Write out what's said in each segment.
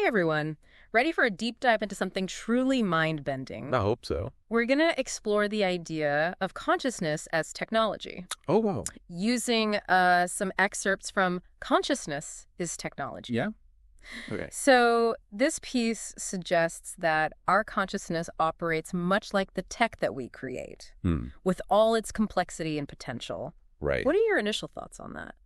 Hey everyone! Ready for a deep dive into something truly mind-bending? I hope so. We're going to explore the idea of consciousness as technology, Oh, wow. using some excerpts from Consciousness is Technology. Yeah? Okay. So this piece suggests that our consciousness operates much like the tech that we create, with all its complexity and potential. Right. What are your initial thoughts on that?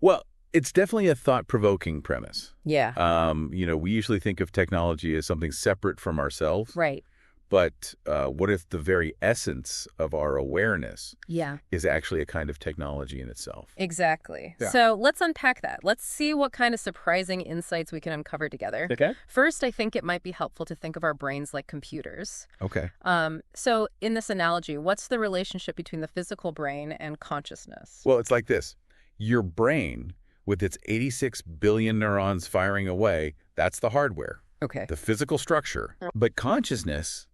Well, it's definitely a thought-provoking premise. Yeah. We usually think of technology as something separate from ourselves. Right. But what if the very essence of our awareness Yeah. is actually a kind of technology in itself? Exactly. Yeah. So let's unpack that. Let's see what kind of surprising insights we can uncover together. Okay. First, I think it might be helpful to think of our brains like computers. Okay. So in this analogy, what's the relationship between the physical brain and consciousness? Well, it's like this. Your brain, with its 86 billion neurons firing away, that's the hardware, Okay. the physical structure. But consciousness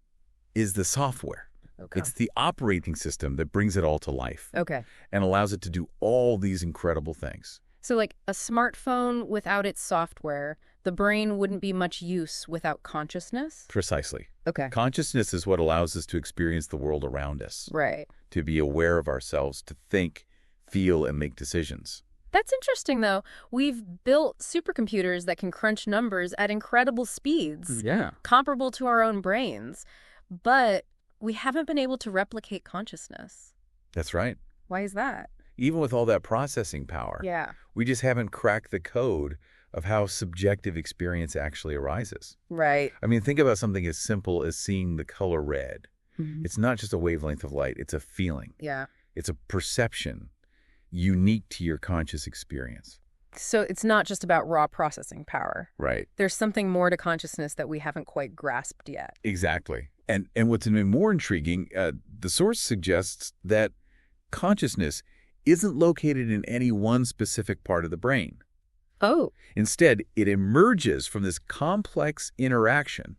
is the software. Okay. It's the operating system that brings it all to life Okay. and allows it to do all these incredible things. So like a smartphone without its software, the brain wouldn't be much use without consciousness? Precisely. Okay. Consciousness is what allows us to experience the world around us, Right. to be aware of ourselves, to think, feel, and make decisions. That's interesting, though. We've built supercomputers that can crunch numbers at incredible speeds, Yeah. comparable to our own brains. But we haven't been able to replicate consciousness. That's right. Why is that? Even with all that processing power, Yeah. we just haven't cracked the code of how subjective experience actually arises. Right. I mean, think about something as simple as seeing the color red. Mhm. It's not just a wavelength of light. It's a feeling. Yeah. It's a perception unique to your conscious experience. So it's not just about raw processing power. Right. There's something more to consciousness that we haven't quite grasped yet. Exactly. And what's even more intriguing, the source suggests that consciousness isn't located in any one specific part of the brain. Oh. Instead, it emerges from this complex interaction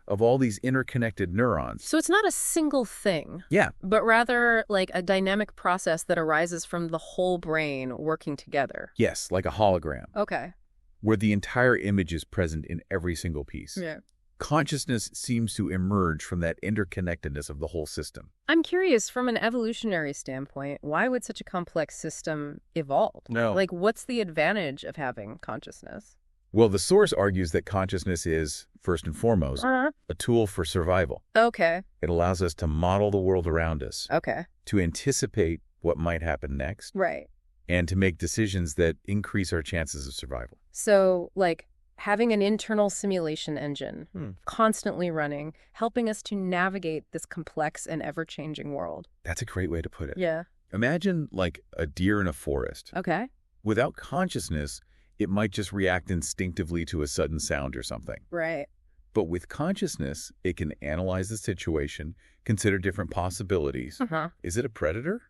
of all these interconnected neurons. So it's not a single thing. Yeah. But rather like a dynamic process that arises from the whole brain working together. Yes, like a hologram, Okay. where the entire image is present in every single piece. Yeah. Consciousness seems to emerge from that interconnectedness of the whole system. I'm curious, from an evolutionary standpoint, why would such a complex system evolve? No. Like, what's the advantage of having consciousness? Well, the source argues that consciousness is, first and foremost, a tool for survival. Okay. It allows us to model the world around us, Okay. to anticipate what might happen next, Right. and to make decisions that increase our chances of survival. So, like, having an internal simulation engine constantly running, helping us to navigate this complex and ever-changing world. That's a great way to put it. Yeah. Imagine like a deer in a forest. Okay. Without consciousness, it might just react instinctively to a sudden sound or something. Right. But with consciousness, it can analyze the situation, consider different possibilities. Uh-huh. Is it a predator?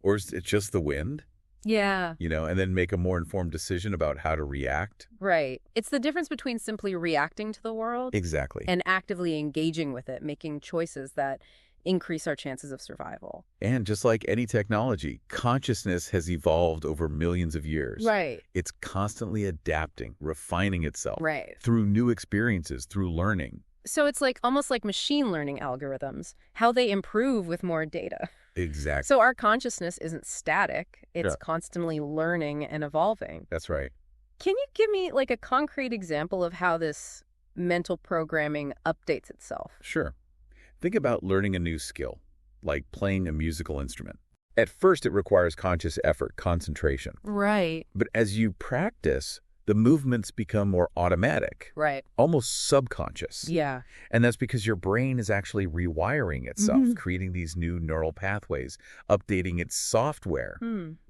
Or is it just the wind? Yeah. And then make a more informed decision about how to react? Right. It's the difference between simply reacting to the world Exactly. and actively engaging with it, making choices that increase our chances of survival. And just like any technology, consciousness has evolved over millions of years. Right. It's constantly adapting, refining itself Right. through new experiences, through learning. So it's like almost like machine learning algorithms, how they improve with more data. Exactly. So our consciousness isn't static. It's Yeah. constantly learning and evolving. That's right. Can you give me like a concrete example of how this mental programming updates itself? Sure. Think about learning a new skill, like playing a musical instrument. At first, it requires conscious effort, concentration. Right. But as you practice, the movements become more automatic, Right. almost subconscious. Yeah. And that's because your brain is actually rewiring itself, creating these new neural pathways, updating its software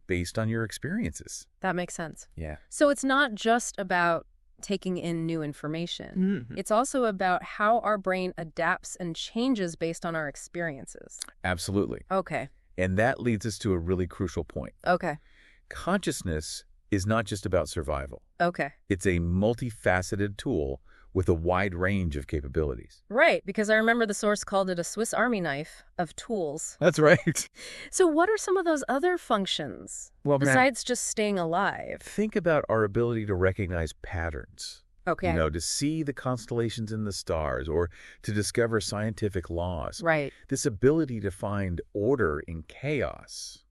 based on your experiences. That makes sense. Yeah. So it's not just about taking in new information. It's also about how our brain adapts and changes based on our experiences. Absolutely. Okay. And that leads us to a really crucial point. Okay. Consciousness is not just about survival. Okay. It's a multifaceted tool with a wide range of capabilities. Right, because I remember the source called it a Swiss Army knife of tools. That's right. So what are some of those other functions Well, besides just staying alive? think about our ability to recognize patterns, Okay. To see the constellations in the stars or to discover scientific laws. Right. This ability to find order in chaos,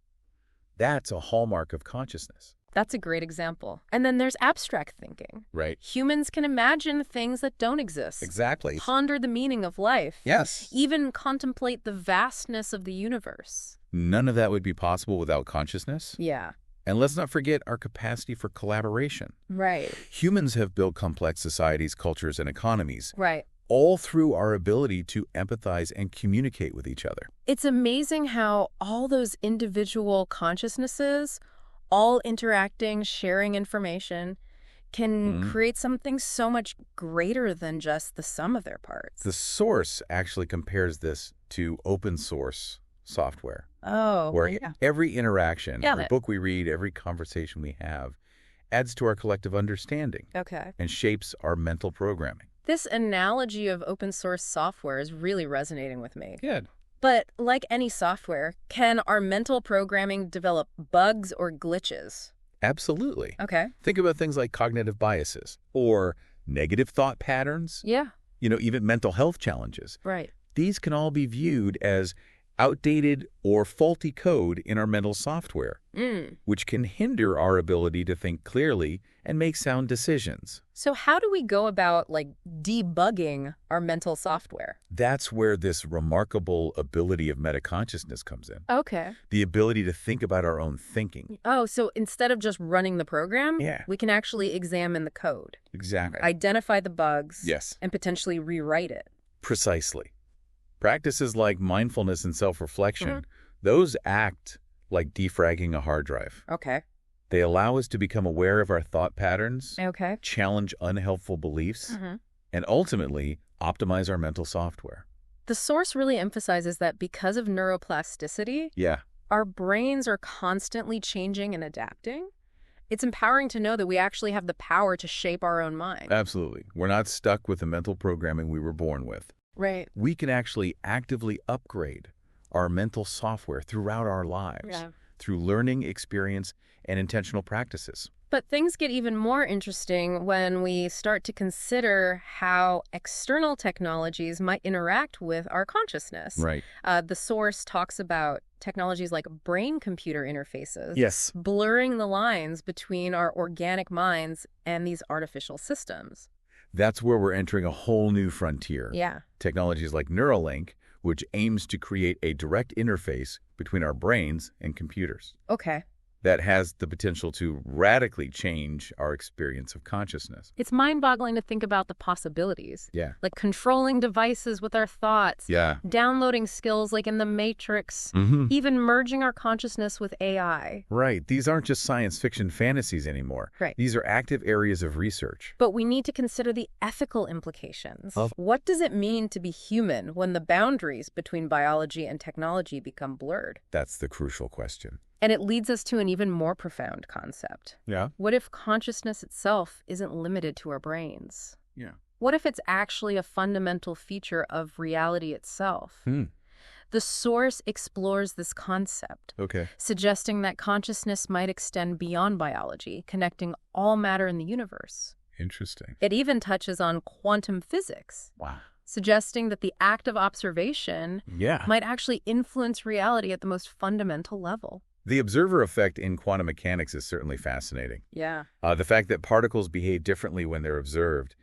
that's a hallmark of consciousness. That's a great example. And then there's abstract thinking. Right. Humans can imagine things that don't exist. Exactly. Ponder the meaning of life. Yes. Even contemplate the vastness of the universe. None of that would be possible without consciousness. Yeah. And let's not forget our capacity for collaboration. Right. Humans have built complex societies, cultures, and economies, Right. all through our ability to empathize and communicate with each other. It's amazing how all those individual consciousnesses, all interacting, sharing information, can create something so much greater than just the sum of their parts. The source actually compares this to open source software. Oh, where yeah. every interaction, Got every it. book we read, every conversation we have adds to our collective understanding Okay. and shapes our mental programming. This analogy of open source software is really resonating with me. Good. But like any software, can our mental programming develop bugs or glitches? Absolutely. Okay. Think about things like cognitive biases or negative thought patterns, Yeah. even mental health challenges. Right. These can all be viewed as outdated or faulty code in our mental software, which can hinder our ability to think clearly and make sound decisions. So how do we go about, debugging our mental software? That's where this remarkable ability of metaconsciousness comes in. Okay. The ability to think about our own thinking. Oh, so instead of just running the program, Yeah. we can actually examine the code, Exactly. identify the bugs, Yes. and potentially rewrite it. Precisely. Practices like mindfulness and self-reflection, those act like defragging a hard drive. Okay. They allow us to become aware of our thought patterns, Okay. challenge unhelpful beliefs, and ultimately optimize our mental software. The source really emphasizes that because of neuroplasticity, Yeah. our brains are constantly changing and adapting. It's empowering to know that we actually have the power to shape our own mind. Absolutely. We're not stuck with the mental programming we were born with. Right. We can actually actively upgrade our mental software throughout our lives through learning, experience, and intentional practices. But things get even more interesting when we start to consider how external technologies might interact with our consciousness. Right. The source talks about technologies like brain-computer interfaces, Yes. blurring the lines between our organic minds and these artificial systems. That's where we're entering a whole new frontier. Yeah. Technologies like Neuralink, which aims to create a direct interface between our brains and computers. Okay. That has the potential to radically change our experience of consciousness. It's mind-boggling to think about the possibilities. Yeah. Like controlling devices with our thoughts. Yeah. Downloading skills like in the Matrix. Even merging our consciousness with AI. Right. These aren't just science fiction fantasies anymore. Right. These are active areas of research. But we need to consider the ethical implications. What does it mean to be human when the boundaries between biology and technology become blurred? That's the crucial question. And it leads us to an even more profound concept. Yeah. What if consciousness itself isn't limited to our brains? Yeah. What if it's actually a fundamental feature of reality itself? The source explores this concept, Okay. suggesting that consciousness might extend beyond biology, connecting all matter in the universe. Interesting. It even touches on quantum physics, Wow. suggesting that the act of observation Yeah. might actually influence reality at the most fundamental level. The observer effect in quantum mechanics is certainly fascinating. Yeah. The fact that particles behave differently when they're observed,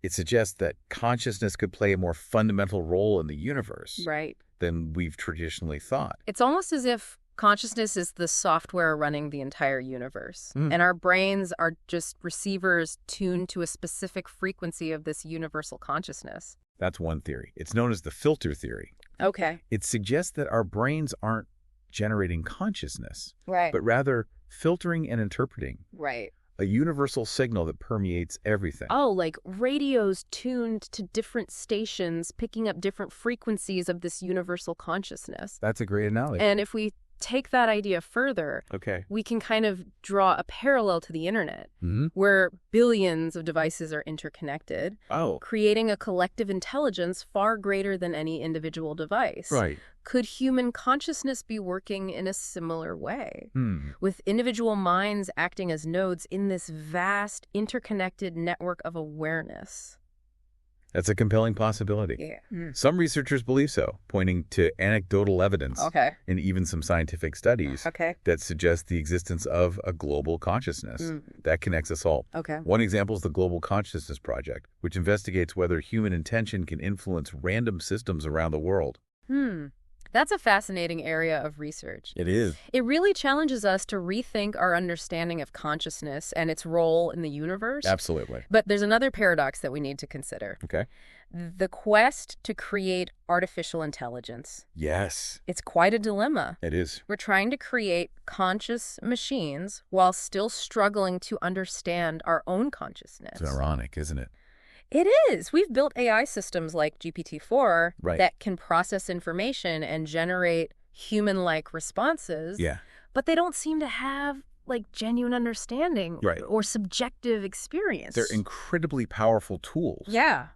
it suggests that consciousness could play a more fundamental role in the universe Right. than we've traditionally thought. It's almost as if consciousness is the software running the entire universe, and our brains are just receivers tuned to a specific frequency of this universal consciousness. That's one theory. It's known as the filter theory. Okay. It suggests that our brains aren't generating consciousness, Right. but rather filtering and interpreting Right. a universal signal that permeates everything. Oh, like radios tuned to different stations, picking up different frequencies of this universal consciousness. That's a great analogy. And if we take that idea further, Okay. we can kind of draw a parallel to the internet, Mm-hmm. where billions of devices are interconnected, Oh, creating a collective intelligence far greater than any individual device. right. Could human consciousness be working in a similar way, Hmm. with individual minds acting as nodes in this vast, interconnected network of awareness? That's a compelling possibility. Yeah. Some researchers believe so, pointing to anecdotal evidence Okay. and even some scientific studies Okay. that suggest the existence of a global consciousness that connects us all. Okay. One example is the Global Consciousness Project, which investigates whether human intention can influence random systems around the world. That's a fascinating area of research. It is. It really challenges us to rethink our understanding of consciousness and its role in the universe. Absolutely. But there's another paradox that we need to consider. Okay. The quest to create artificial intelligence. Yes, It's quite a dilemma. it is. We're trying to create conscious machines while still struggling to understand our own consciousness. It's ironic, isn't it? It is. We've built AI systems like GPT-4 Right. that can process information and generate human-like responses, Yeah. but they don't seem to have like genuine understanding Right. or subjective experience. They're incredibly powerful tools. Yeah.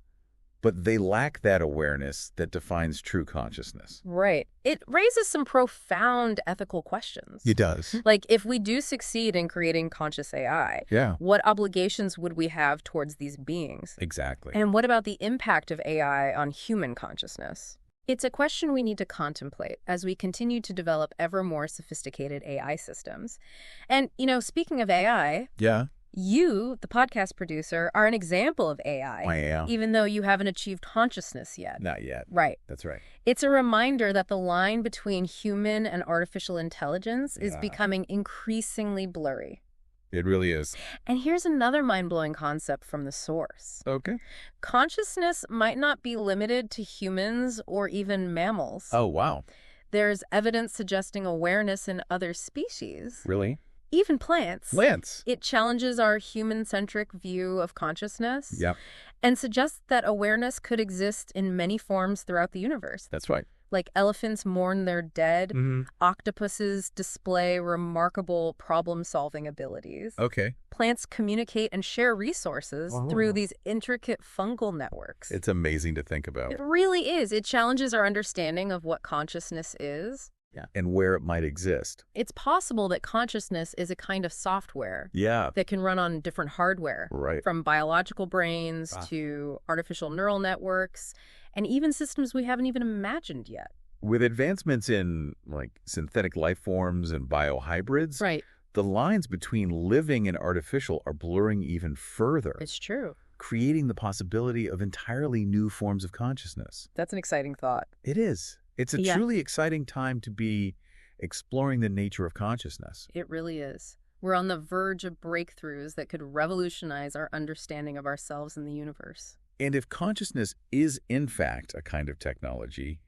But they lack that awareness that defines true consciousness. Right. It raises some profound ethical questions. It does. Like, if we do succeed in creating conscious AI, Yeah. what obligations would we have towards these beings? Exactly. And what about the impact of AI on human consciousness? It's a question we need to contemplate as we continue to develop ever more sophisticated AI systems. And, speaking of AI, Yeah. you, the podcast producer, are an example of AI. I am. Even though you haven't achieved consciousness yet. Not yet. Right. That's right. It's a reminder that the line between human and artificial intelligence is Yeah. becoming increasingly blurry. It really is. And here's another mind-blowing concept from the source. Okay. Consciousness might not be limited to humans or even mammals. Oh, wow. There's evidence suggesting awareness in other species, Really? even plants. Lance. It challenges our human-centric view of consciousness. Yep. And suggests that awareness could exist in many forms throughout the universe. That's right. Like elephants mourn their dead, Mm-hmm. octopuses display remarkable problem-solving abilities. Okay. Plants communicate and share resources Oh. through these intricate fungal networks. It's amazing to think about. It really is. It challenges our understanding of what consciousness is. Yeah. And where it might exist. It's possible that consciousness is a kind of software Yeah. that can run on different hardware, Right. from biological brains to artificial neural networks, and even systems we haven't even imagined yet. With advancements in, like, synthetic life forms and biohybrids, Right. the lines between living and artificial are blurring even further, It's true. creating the possibility of entirely new forms of consciousness. That's an exciting thought. It is. It's a Yeah. truly exciting time to be exploring the nature of consciousness. It really is. We're on the verge of breakthroughs that could revolutionize our understanding of ourselves and the universe. And if consciousness is, in fact, a kind of technology,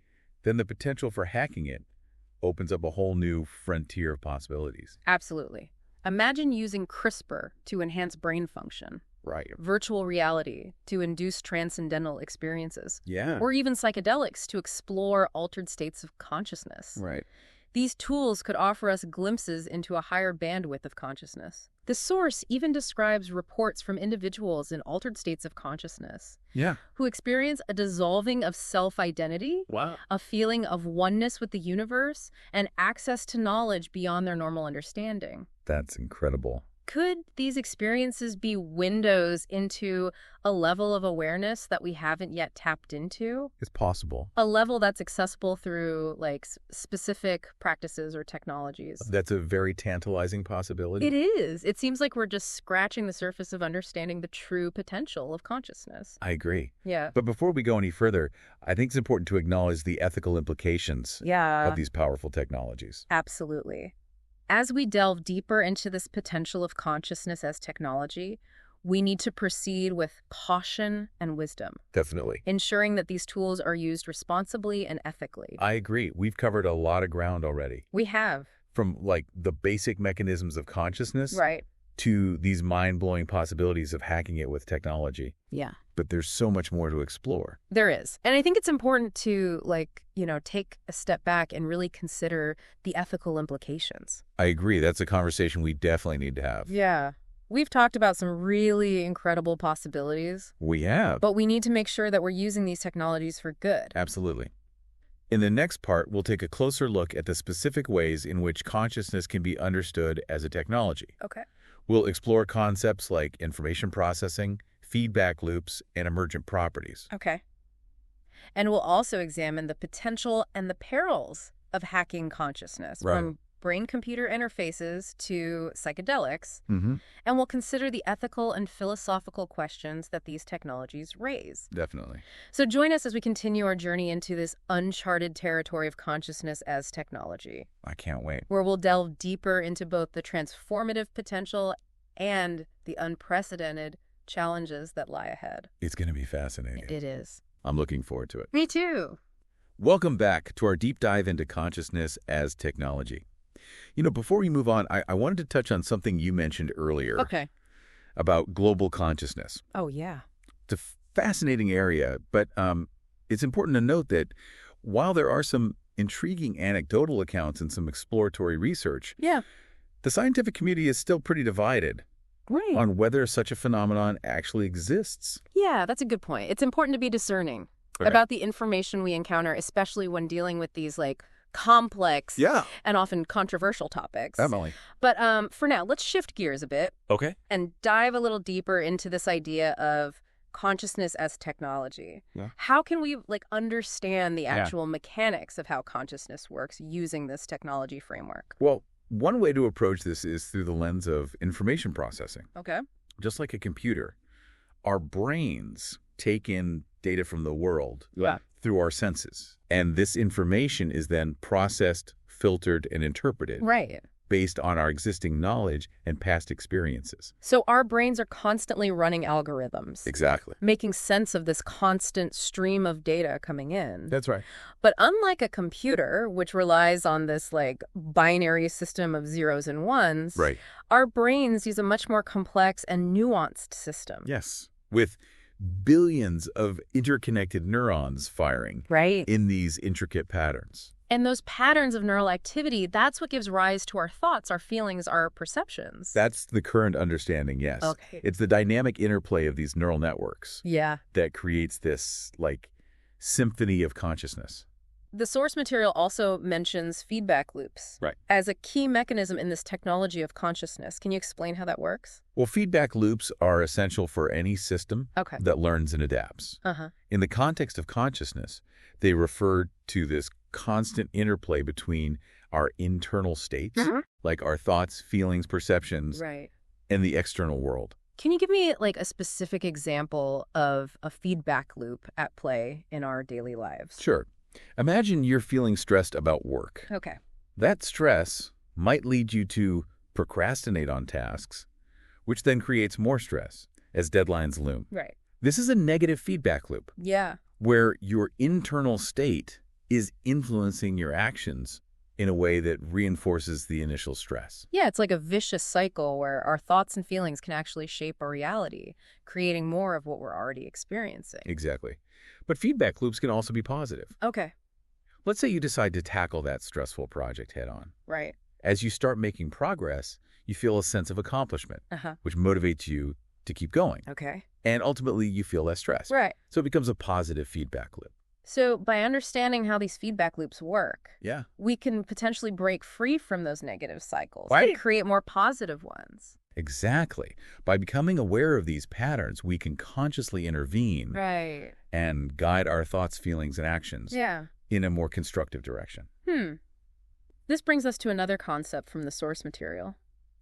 then the potential for hacking it opens up a whole new frontier of possibilities. Absolutely. Imagine using CRISPR to enhance brain function, Right. virtual reality to induce transcendental experiences, Yeah. or even psychedelics to explore altered states of consciousness. Right. These tools could offer us glimpses into a higher bandwidth of consciousness. The source even describes reports from individuals in altered states of consciousness Yeah. who experience a dissolving of self-identity, Wow. a feeling of oneness with the universe, and access to knowledge beyond their normal understanding. That's incredible. Could these experiences be windows into a level of awareness that we haven't yet tapped into? It's possible. A level that's accessible through like specific practices or technologies? That's a very tantalizing possibility. It is. It seems like we're just scratching the surface of understanding the true potential of consciousness. I agree. Yeah. But before we go any further, I think it's important to acknowledge the ethical implications Yeah. of these powerful technologies. Absolutely. As we delve deeper into this potential of consciousness as technology, we need to proceed with caution and wisdom, Definitely. ensuring that these tools are used responsibly and ethically. I agree. We've covered a lot of ground already. We have. From, like, the basic mechanisms of consciousness Right. to these mind-blowing possibilities of hacking it with technology. Yeah. But there's so much more to explore. There is. And I think it's important to, take a step back and really consider the ethical implications. I agree. That's a conversation we definitely need to have. Yeah. We've talked about some really incredible possibilities. We have. But we need to make sure that we're using these technologies for good. Absolutely. In the next part, we'll take a closer look at the specific ways in which consciousness can be understood as a technology. Okay. We'll explore concepts like information processing, feedback loops, and emergent properties. Okay. And we'll also examine the potential and the perils of hacking consciousness, from brain-computer interfaces to psychedelics, and we'll consider the ethical and philosophical questions that these technologies raise. Definitely. So join us as we continue our journey into this uncharted territory of consciousness as technology. I can't wait. Where we'll delve deeper into both the transformative potential and the unprecedented challenges that lie ahead. It's going to be fascinating. It is. I'm looking forward to it. Me too. Welcome back to our deep dive into consciousness as technology. Before we move on, I wanted to touch on something you mentioned earlier. Okay. About global consciousness. Oh, yeah. It's a fascinating area, but it's important to note that while there are some intriguing anecdotal accounts and some exploratory research, the scientific community is still pretty divided on whether such a phenomenon actually exists. Yeah, that's a good point. It's important to be discerning about the information we encounter, especially when dealing with these complex and often controversial topics. Definitely. But for now, let's shift gears a bit. Okay. And dive a little deeper into this idea of consciousness as technology. Yeah. How can we understand the actual mechanics of how consciousness works using this technology framework? Well, one way to approach this is through the lens of information processing. Okay. Just like a computer, our brains take in data from the world through our senses. And this information is then processed, filtered, and interpreted based on our existing knowledge and past experiences. So our brains are constantly running algorithms. Exactly. Making sense of this constant stream of data coming in. That's right. But unlike a computer, which relies on this binary system of zeros and ones, our brains use a much more complex and nuanced system. Yes. With billions of interconnected neurons firing in these intricate patterns. And those patterns of neural activity, that's what gives rise to our thoughts, our feelings, our perceptions. That's the current understanding, yes. Okay. It's the dynamic interplay of these neural networks that creates this, symphony of consciousness. The source material also mentions feedback loops as a key mechanism in this technology of consciousness. Can you explain how that works? Well, feedback loops are essential for any system that learns and adapts. In the context of consciousness, they refer to this constant interplay between our internal states, like our thoughts, feelings, perceptions, and the external world. Can you give me a specific example of a feedback loop at play in our daily lives? Sure. Imagine you're feeling stressed about work. Okay. That stress might lead you to procrastinate on tasks, which then creates more stress as deadlines loom. Right. This is a negative feedback loop. Yeah. Where your internal state is influencing your actions in a way that reinforces the initial stress. Yeah, it's like a vicious cycle where our thoughts and feelings can actually shape our reality, creating more of what we're already experiencing. Exactly. But feedback loops can also be positive. Okay. Let's say you decide to tackle that stressful project head on. Right. As you start making progress, you feel a sense of accomplishment, which motivates you to keep going. Okay. And ultimately, you feel less stressed. Right. So it becomes a positive feedback loop. So by understanding how these feedback loops work, yeah, we can potentially break free from those negative cycles right, and create more positive ones. Exactly. By becoming aware of these patterns, we can consciously intervene right, and guide our thoughts, feelings, and actions in a more constructive direction. This brings us to another concept from the source material.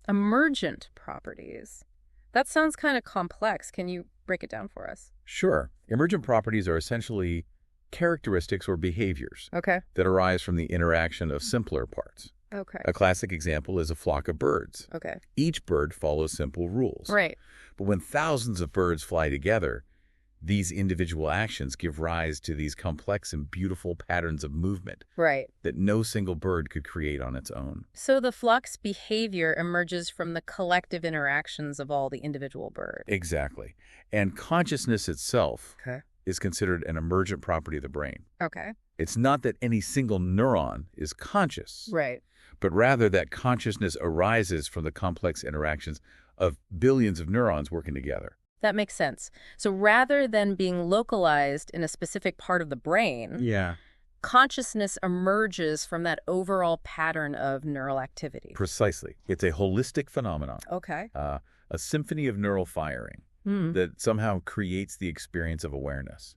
Emergent properties. That sounds kind of complex. Can you break it down for us? Sure. Emergent properties are essentially characteristics or behaviors that arise from the interaction of simpler parts. Okay. A classic example is a flock of birds. Okay. Each bird follows simple rules. Right. But when thousands of birds fly together, These individual actions give rise to these complex and beautiful patterns of movement that no single bird could create on its own. So the flock's behavior emerges from the collective interactions of all the individual birds. Exactly. And consciousness itself is considered an emergent property of the brain. It's not that any single neuron is conscious, but rather that consciousness arises from the complex interactions of billions of neurons working together. That makes sense. So rather than being localized in a specific part of the brain, consciousness emerges from that overall pattern of neural activity. Precisely. It's a holistic phenomenon. A symphony of neural firing that somehow creates the experience of awareness.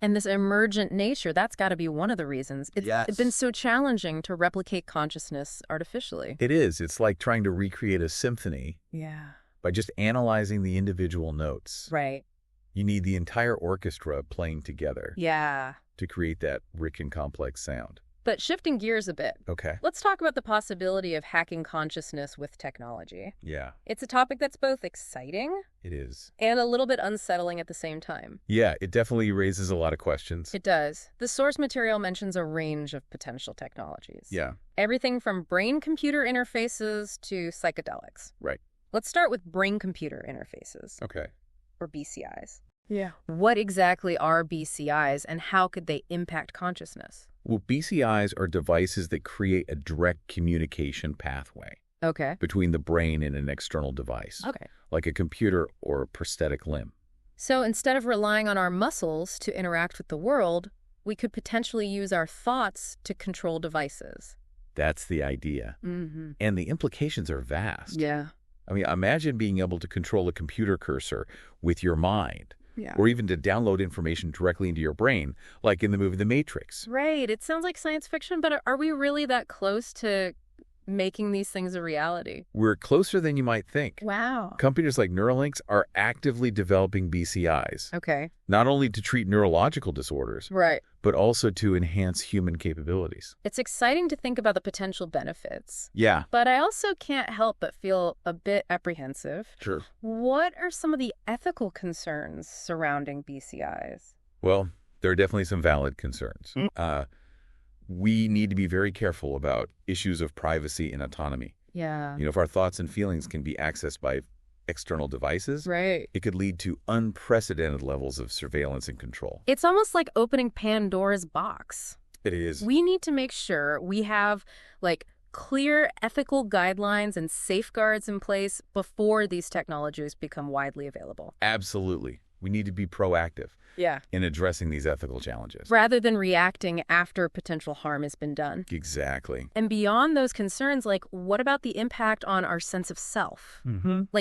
And this emergent nature, that's got to be one of the reasons. It's been so challenging to replicate consciousness artificially. It is. It's like trying to recreate a symphony. By just analyzing the individual notes. You need the entire orchestra playing together. To create that rich and complex sound. But shifting gears a bit. Let's talk about the possibility of hacking consciousness with technology. It's a topic that's both exciting. It is. And a little bit unsettling at the same time. Yeah, it definitely raises a lot of questions. It does. The source material mentions a range of potential technologies. Everything from brain-computer interfaces to psychedelics. Let's start with brain-computer interfaces. Or BCIs. What exactly are BCIs and how could they impact consciousness? Well, BCIs are devices that create a direct communication pathway between the brain and an external device, like a computer or a prosthetic limb. So instead of relying on our muscles to interact with the world, we could potentially use our thoughts to control devices. That's the idea. And the implications are vast. I mean, imagine being able to control a computer cursor with your mind. Or even to download information directly into your brain, like in the movie The Matrix. It sounds like science fiction, but are we really that close to making these things a reality? We're closer than you might think. Wow. Companies like Neuralinks are actively developing BCIs. Not only to treat neurological disorders, but also to enhance human capabilities. It's exciting to think about the potential benefits. But I also can't help but feel a bit apprehensive. What are some of the ethical concerns surrounding BCIs? Well, there are definitely some valid concerns. We need to be very careful about issues of privacy and autonomy. You know, if our thoughts and feelings can be accessed by external devices, it could lead to unprecedented levels of surveillance and control. It's almost like opening Pandora's box. It is. We need to make sure we have, clear ethical guidelines and safeguards in place before these technologies become widely available. Absolutely. We need to be proactive in addressing these ethical challenges. Rather than reacting after potential harm has been done. Exactly. And beyond those concerns, what about the impact on our sense of self?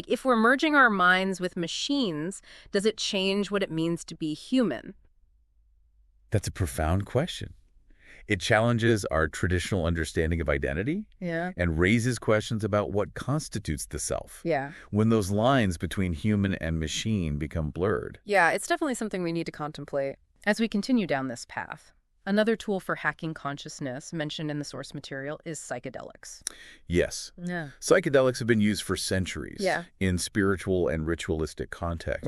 If we're merging our minds with machines, does it change what it means to be human? That's a profound question. It challenges our traditional understanding of identity and raises questions about what constitutes the self. When those lines between human and machine become blurred. It's definitely something we need to contemplate as we continue down this path. Another tool for hacking consciousness mentioned in the source material is psychedelics. Yes. Psychedelics have been used for centuries in spiritual and ritualistic contexts.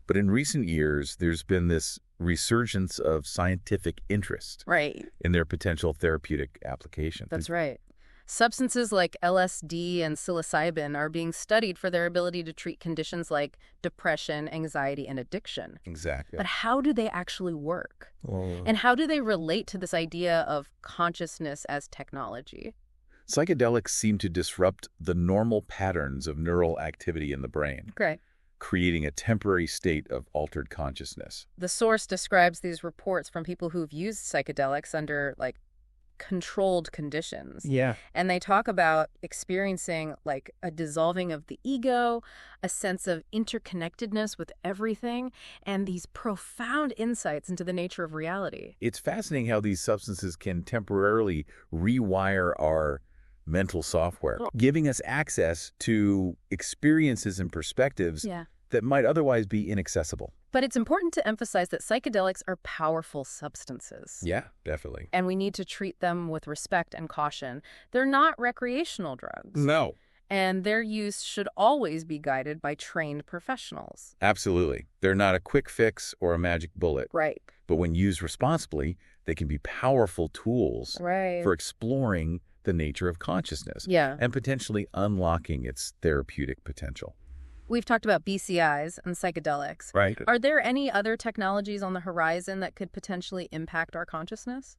But in recent years, there's been this resurgence of scientific interest in their potential therapeutic application. That's right. Substances like LSD and psilocybin are being studied for their ability to treat conditions like depression, anxiety, and addiction. Exactly. But how do they actually work? And how do they relate to this idea of consciousness as technology? Psychedelics seem to disrupt the normal patterns of neural activity in the brain. Creating a temporary state of altered consciousness. The source describes these reports from people who've used psychedelics under, controlled conditions. And they talk about experiencing, a dissolving of the ego, a sense of interconnectedness with everything, and these profound insights into the nature of reality. It's fascinating how these substances can temporarily rewire our mental software, giving us access to experiences and perspectives that might otherwise be inaccessible. But it's important to emphasize that psychedelics are powerful substances. Definitely. And we need to treat them with respect and caution. They're not recreational drugs. No. and their use should always be guided by trained professionals. Absolutely. They're not a quick fix or a magic bullet. Right. But when used responsibly, they can be powerful tools for exploring the nature of consciousness and potentially unlocking its therapeutic potential. We've talked about BCIs and psychedelics. Right. Are there any other technologies on the horizon that could potentially impact our consciousness?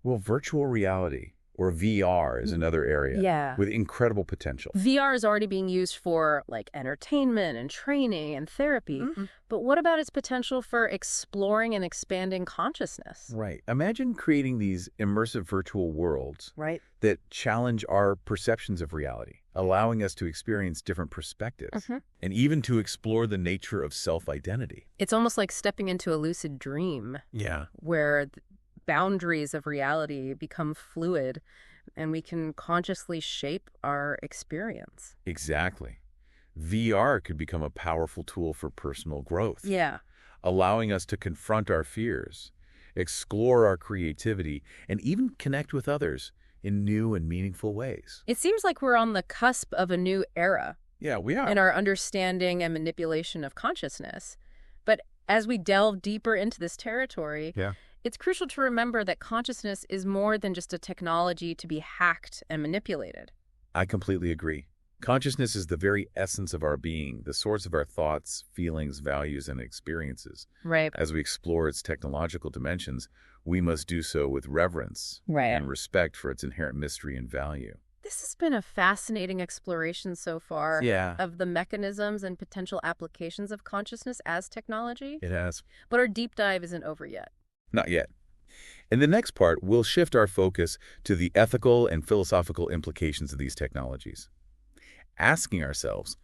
Well, virtual reality, or VR, is another area with incredible potential. VR is already being used for like entertainment and training and therapy. But what about its potential for exploring and expanding consciousness? Right. Imagine creating these immersive virtual worlds that challenge our perceptions of reality, allowing us to experience different perspectives and even to explore the nature of self-identity. It's almost like stepping into a lucid dream. Yeah. Where boundaries of reality become fluid and we can consciously shape our experience. Exactly. VR could become a powerful tool for personal growth. Yeah. Allowing us to confront our fears, explore our creativity, and even connect with others in new and meaningful ways. It seems like we're on the cusp of a new era. Yeah, we are. In our understanding and manipulation of consciousness. But as we delve deeper into this territory, it's crucial to remember that consciousness is more than just a technology to be hacked and manipulated. I completely agree. Consciousness is the very essence of our being, the source of our thoughts, feelings, values, and experiences. Right. As we explore its technological dimensions, we must do so with reverence and respect for its inherent mystery and value. This has been a fascinating exploration so far of the mechanisms and potential applications of consciousness as technology. It has. But our deep dive isn't over yet. Not yet. In the next part, we'll shift our focus to the ethical and philosophical implications of these technologies. Asking ourselves,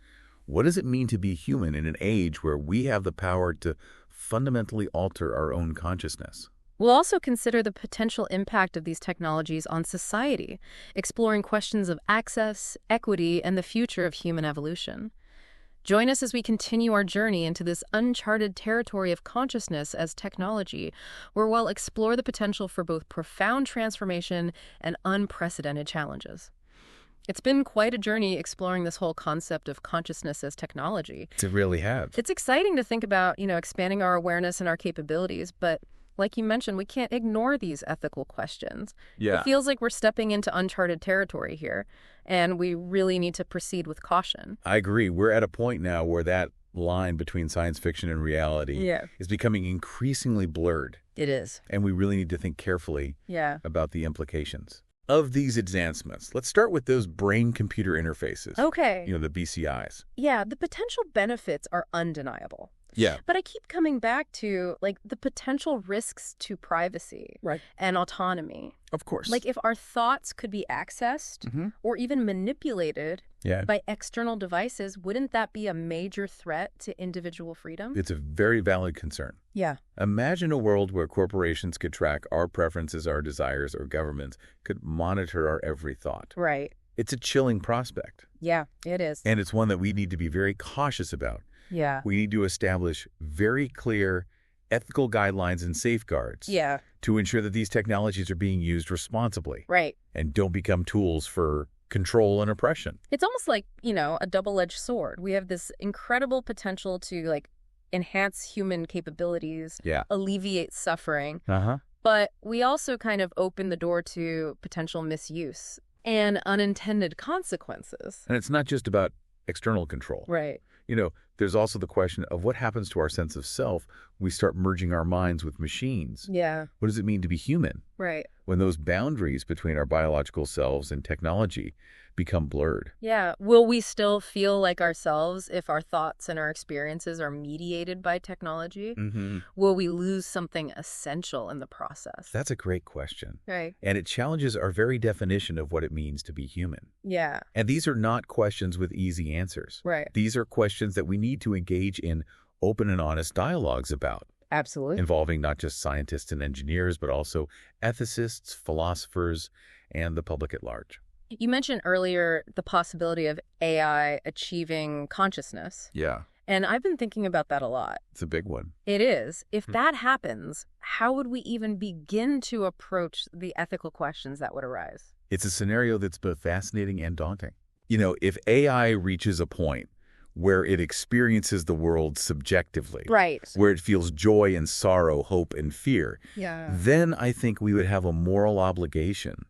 what does it mean to be human in an age where we have the power to fundamentally alter our own consciousness? We'll also consider the potential impact of these technologies on society, exploring questions of access, equity, and the future of human evolution. Join us as we continue our journey into this uncharted territory of consciousness as technology, where we'll explore the potential for both profound transformation and unprecedented challenges. It's been quite a journey exploring this whole concept of consciousness as technology. It really has. It's exciting to think about, expanding our awareness and our capabilities, but like you mentioned, we can't ignore these ethical questions. Yeah. It feels like we're stepping into uncharted territory here, and we really need to proceed with caution. I agree. We're at a point now where that line between science fiction and reality is becoming increasingly blurred. It is. And we really need to think carefully about the implications of these advancements. Let's start with those brain-computer interfaces. Okay. The BCIs. Yeah, the potential benefits are undeniable. Yeah. But I keep coming back to, the potential risks to privacy and autonomy. Of course. Like, if our thoughts could be accessed or even manipulated by external devices, wouldn't that be a major threat to individual freedom? It's a very valid concern. Yeah. Imagine a world where corporations could track our preferences, our desires, or governments could monitor our every thought. Right. It's a chilling prospect. Yeah, it is. And it's one that we need to be very cautious about. Yeah. We need to establish very clear ethical guidelines and safeguards to ensure that these technologies are being used responsibly. Right. And don't become tools for control and oppression. It's almost like, a double-edged sword. We have this incredible potential to, enhance human capabilities, alleviate suffering. But we also kind of open the door to potential misuse and unintended consequences. And it's not just about external control. Right. There's also the question of what happens to our sense of self when we start merging our minds with machines. Yeah. What does it mean to be human? Right. When those boundaries between our biological selves and technology become blurred. Yeah. Will we still feel like ourselves if our thoughts and our experiences are mediated by technology? Will we lose something essential in the process? That's a great question. Right. And it challenges our very definition of what it means to be human. Yeah. And these are not questions with easy answers. Right. These are questions that we need to engage in open and honest dialogues about. Absolutely. Involving not just scientists and engineers, but also ethicists, philosophers, and the public at large. You mentioned earlier the possibility of AI achieving consciousness. Yeah. And I've been thinking about that a lot. It's a big one. It is. If that happens, how would we even begin to approach the ethical questions that would arise? It's a scenario that's both fascinating and daunting. If AI reaches a point where it experiences the world subjectively, right, where it feels joy and sorrow, hope and fear, then I think we would have a moral obligation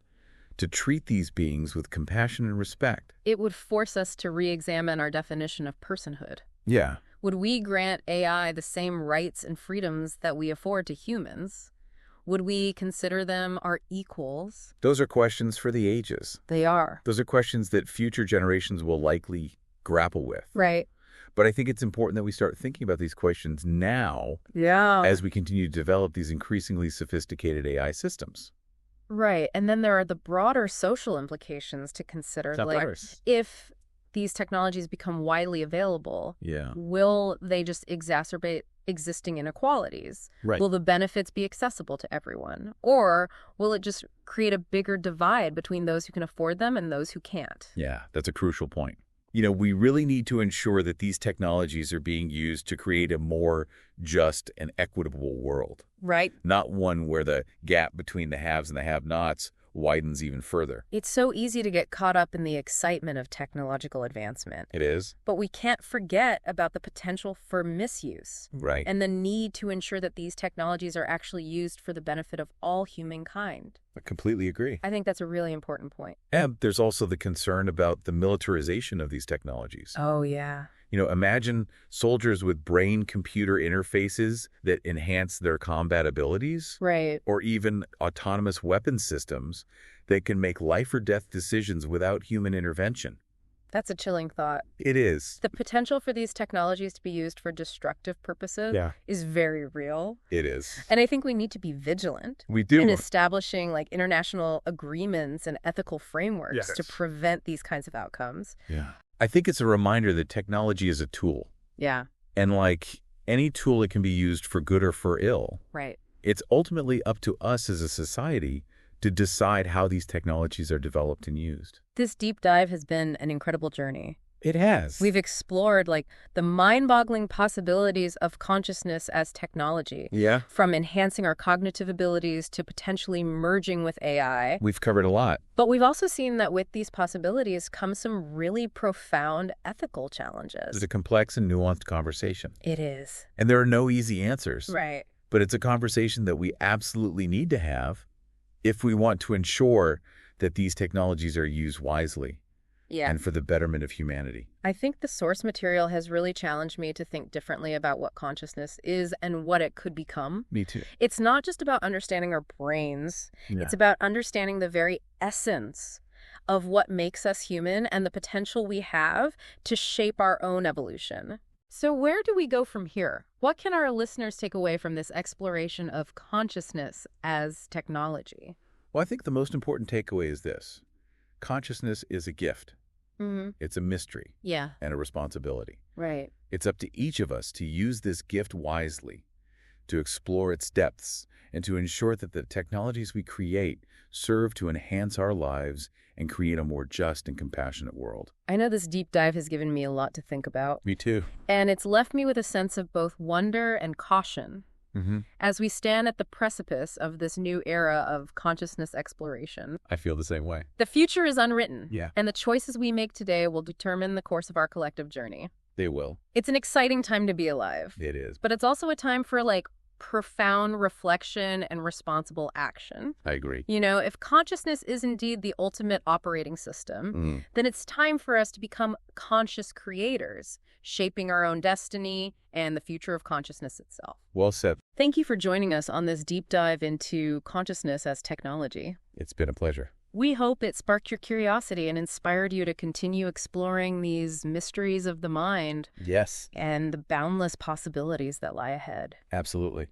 to treat these beings with compassion and respect. It would force us to re-examine our definition of personhood. Yeah. Would we grant AI the same rights and freedoms that we afford to humans? Would we consider them our equals? Those are questions for the ages. They are. Those are questions that future generations will likely grapple with. Right. But I think it's important that we start thinking about these questions now as we continue to develop these increasingly sophisticated AI systems. Right. And then there are the broader social implications to consider. Like, if these technologies become widely available, will they just exacerbate existing inequalities? Right. Will the benefits be accessible to everyone? Or will it just create a bigger divide between those who can afford them and those who can't? Yeah, that's a crucial point. We really need to ensure that these technologies are being used to create a more just and equitable world. Right. Not one where the gap between the haves and the have-nots widens even further. It's so easy to get caught up in the excitement of technological advancement. It is. But we can't forget about the potential for misuse. Right. And the need to ensure that these technologies are actually used for the benefit of all humankind. I completely agree. I think that's a really important point. And there's also the concern about the militarization of these technologies. Oh, yeah. Imagine soldiers with brain-computer interfaces that enhance their combat abilities. Right. Or even autonomous weapon systems that can make life-or-death decisions without human intervention. That's a chilling thought. It is. The potential for these technologies to be used for destructive purposes is very real. It is. And I think we need to be vigilant. We do. In establishing international agreements and ethical frameworks to prevent these kinds of outcomes. Yeah. I think it's a reminder that technology is a tool. Yeah. And like any tool, it can be used for good or for ill. Right. It's ultimately up to us as a society to decide how these technologies are developed and used. This deep dive has been an incredible journey. It has. We've explored the mind-boggling possibilities of consciousness as technology. Yeah. From enhancing our cognitive abilities to potentially merging with AI. We've covered a lot. But we've also seen that with these possibilities come some really profound ethical challenges. It's a complex and nuanced conversation. It is. And there are no easy answers. Right. But it's a conversation that we absolutely need to have if we want to ensure that these technologies are used wisely. Yeah. And for the betterment of humanity. I think the source material has really challenged me to think differently about what consciousness is and what it could become. Me too. It's not just about understanding our brains. Yeah. It's about understanding the very essence of what makes us human and the potential we have to shape our own evolution. So where do we go from here? What can our listeners take away from this exploration of consciousness as technology? Well, I think the most important takeaway is this. Consciousness is a gift. Mm-hmm. It's a mystery. Yeah. And a responsibility. Right. It's up to each of us to use this gift wisely, to explore its depths, and to ensure that the technologies we create serve to enhance our lives and create a more just and compassionate world. I know this deep dive has given me a lot to think about. Me too. And it's left me with a sense of both wonder and caution. Mm-hmm. As we stand at the precipice of this new era of consciousness exploration. I feel the same way. The future is unwritten. Yeah. And the choices we make today will determine the course of our collective journey. They will. It's an exciting time to be alive. It is. But it's also a time for profound reflection and responsible action. I agree. If consciousness is indeed the ultimate operating system, then it's time for us to become conscious creators, shaping our own destiny and the future of consciousness itself. Well said. Thank you for joining us on this deep dive into consciousness as technology. It's been a pleasure. We hope it sparked your curiosity and inspired you to continue exploring these mysteries of the mind. Yes. And the boundless possibilities that lie ahead. Absolutely.